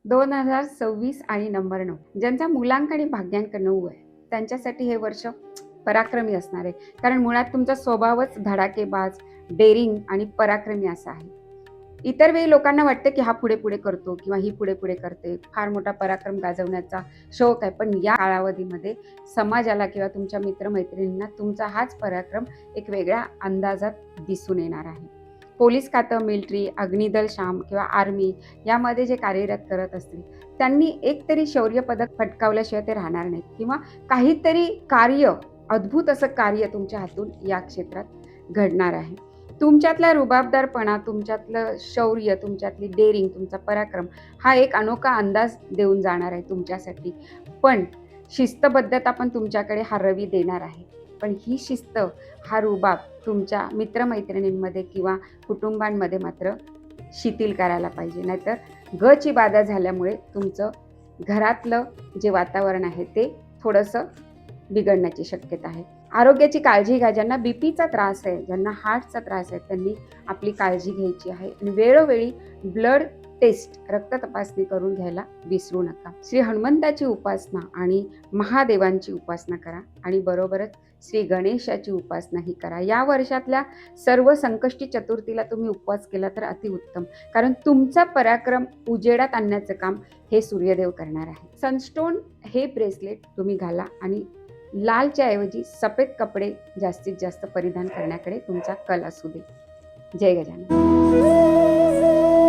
2026 आणि नंबर 9 ज्यांचा मुलांक आणि भाग्यांक 9 आहे त्यांच्यासाठी हे वर्ष पराक्रमी असणार आहे. कारण मुळात तुमचा स्वभावच धडाकेबाज, डेअरिंग आणि पराक्रमी असा आहे. इतर वेळी लोकांना वाटतं की हा पुढे-पुढे करतो किंवा ही पुढे-पुढे करते. फार मोठा पराक्रम गाजवण्याचा शौक आहे. पण या कालावधीमध्ये समाजाला किंवा तुमच्या मित्र-मैत्रिणींना तुमचा हाच पराक्रम एक वेगळ्या अंदाजात दिसून येणार आहे. पोलीस खातं, मिलिटरी, अग्निदल, शाम किंवा आर्मी यामध्ये जे कार्यरत करत असतील त्यांनी एकतरी शौर्य पदक पटकावल्याशिवाय ते राहणार नाहीत किंवा काहीतरी कार्य, अद्भुत असं कार्य तुमच्या हातून या क्षेत्रात घडणार आहे. तुमच्यातला रुबाबदारपणा, तुमच्यातलं शौर्य, तुमच्यातली डेअरिंग, तुमचा पराक्रम हा एक अनोखा अंदाज देऊन जाणार आहे तुमच्यासाठी. पण शिस्तबद्धता पण तुमच्याकडे हा रवी देणार आहे. पण ही शिस्त, हा रुबाब तुमच्या मित्रमैत्रिणींमध्ये किंवा कुटुंबांमध्ये मात्र शिथिल करायला पाहिजे. नाहीतर गची बाधा झाल्यामुळे तुमचं घरातलं जे वातावरण आहे ते थोडंसं बिघडण्याची शक्यता आहे. आरोग्याची काळजी घ्या. ज्यांना बीपीचा त्रास आहे, ज्यांना हार्टचा त्रास आहे, त्यांनी आपली काळजी घ्यायची आहे आणि वेळोवेळी ब्लड टेस्ट, रक्त तपासणी करून घ्यायला विसरू नका. श्री हनुमंताची उपासना आणि महादेवांची उपासना करा आणि बरोबरच श्री गणेशाची उपासनाही करा. या वर्षातल्या सर्व संकष्टी चतुर्थीला तुम्ही उपवास केला तर अतिउत्तम. कारण तुमचा पराक्रम उजेडात आणण्याचं काम हे सूर्यदेव करणार आहे. सनस्टोन हे ब्रेसलेट तुम्ही घाला आणि लालच्या ऐवजी सफेद कपडे जास्तीत जास्त परिधान करण्याकडे तुमचा कल असू दे. जय गजानन.